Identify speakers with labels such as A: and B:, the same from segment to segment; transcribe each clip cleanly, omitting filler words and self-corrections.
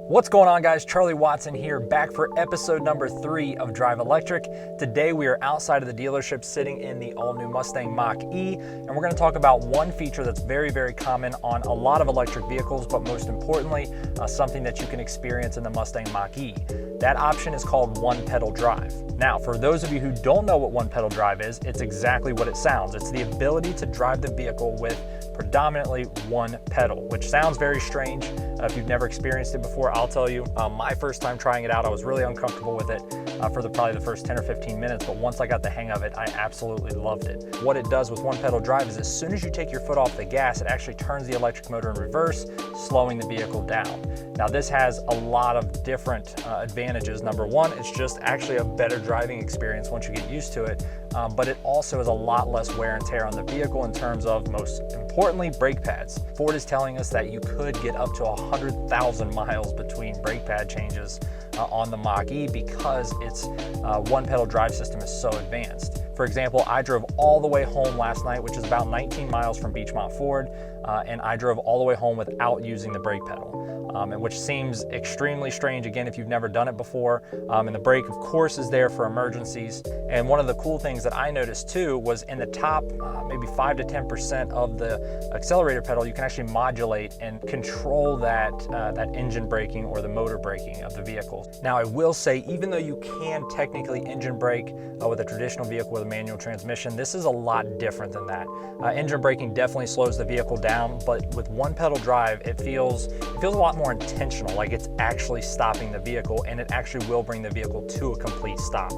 A: What's going on, guys? Charlie Watson here, back for episode number 3 of Drive Electric. Today we are outside of the dealership sitting in the all-new Mustang Mach-E, and we're going to talk about one feature that's very, very common on a lot of electric vehicles, but most importantly, something that you can experience in the Mustang Mach-E. That option is called one-pedal drive. Now, for those of you who don't know what one-pedal drive is, it's exactly what it sounds. It's the ability to drive the vehicle with predominantly one pedal, which sounds very strange. If you've never experienced it before, I'll tell you, my first time trying it out, I was really uncomfortable with it for probably the first 10 or 15 minutes, but once I got the hang of it, I absolutely loved it. What it does with one pedal drive is as soon as you take your foot off the gas, it actually turns the electric motor in reverse, slowing the vehicle down. Now, this has a lot of different advantages. Number one, it's just actually a better driving experience once you get used to it, but it also has a lot less wear and tear on the vehicle in terms of, most importantly, brake pads. Ford is telling us that you could get up to 100,000 miles between brake pad changes on the Mach-E because its one pedal drive system is so advanced. For example, I drove all the way home last night, which is about 19 miles from Beechmont Ford, and I drove all the way home without using the brake pedal. Which seems extremely strange, again, if you've never done it before. And the brake, of course, is there for emergencies. And one of the cool things that I noticed too was in the top, maybe 5 to 10% of the accelerator pedal, you can actually modulate and control that engine braking or the motor braking of the vehicle. Now, I will say, even though you can technically engine brake with a traditional vehicle with a manual transmission, this is a lot different than that. Engine braking definitely slows the vehicle down, but with one pedal drive, it feels a lot more intentional, like it's actually stopping the vehicle, and it actually will bring the vehicle to a complete stop.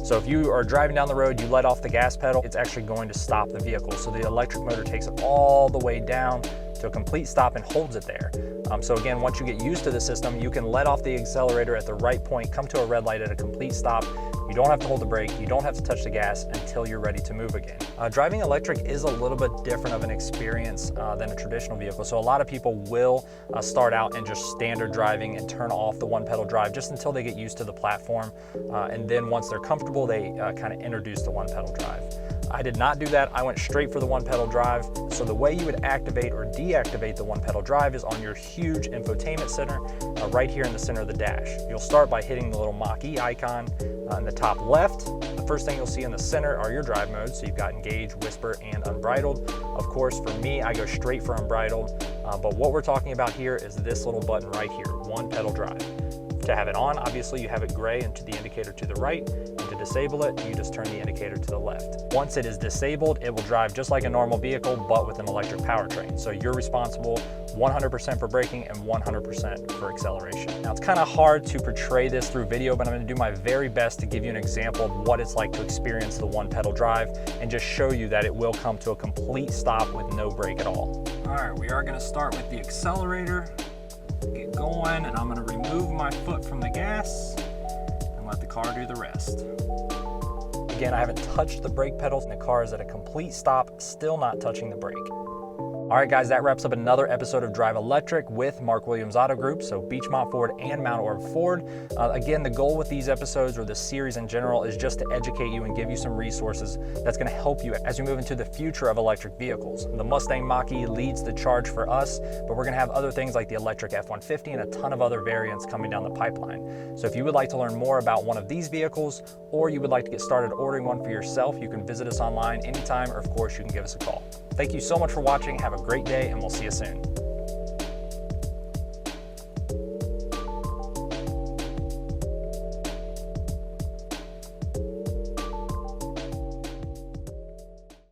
A: So if you are driving down the road, you let off the gas pedal, it's actually going to stop the vehicle. So the electric motor takes it all the way down to a complete stop and holds it there. So again, once you get used to the system, you can let off the accelerator at the right point, come to a red light at a complete stop. You don't have to hold the brake, you don't have to touch the gas until you're ready to move again. Driving electric is a little bit different of an experience than a traditional vehicle. So a lot of people will start out in just standard driving and turn off the one pedal drive just until they get used to the platform. And then once they're comfortable, they kind of introduce the one pedal drive. I did not do that. I went straight for the one pedal drive. So the way you would activate or deactivate the one pedal drive is on your huge infotainment center right here in the center of the dash. You'll start by hitting the little Mach-E icon in the top left. The first thing you'll see in the center are your drive modes. So you've got Engage, Whisper, and Unbridled. Of course, for me, I go straight for Unbridled. But what we're talking about here is this little button right here, one pedal drive. To have it on, obviously you have it gray and to the indicator to the right, and to disable it, you just turn the indicator to the left. Once it is disabled, it will drive just like a normal vehicle, but with an electric powertrain. So you're responsible 100% for braking and 100% for acceleration. Now, it's kind of hard to portray this through video, but I'm going to do my very best to give you an example of what it's like to experience the one pedal drive and just show you that it will come to a complete stop with no brake at all. All right, we are going to start with the accelerator. Get going, and I'm going to remove my foot from the gas and let the car do the rest. Again, I haven't touched the brake pedals, and the car is at a complete stop, still not touching the brake. All right, guys, that wraps up another episode of Drive Electric with Mark Williams Auto Group, so Beechmont Ford and Mount Orab Ford. Again, the goal with these episodes, or the series in general, is just to educate you and give you some resources that's going to help you as you move into the future of electric vehicles. The Mustang Mach-E leads the charge for us, but we're going to have other things like the electric F-150 and a ton of other variants coming down the pipeline. So if you would like to learn more about one of these vehicles, or you would like to get started ordering one for yourself, you can visit us online anytime, or of course, you can give us a call. Thank you so much for watching. Have a great day, and we'll see you soon.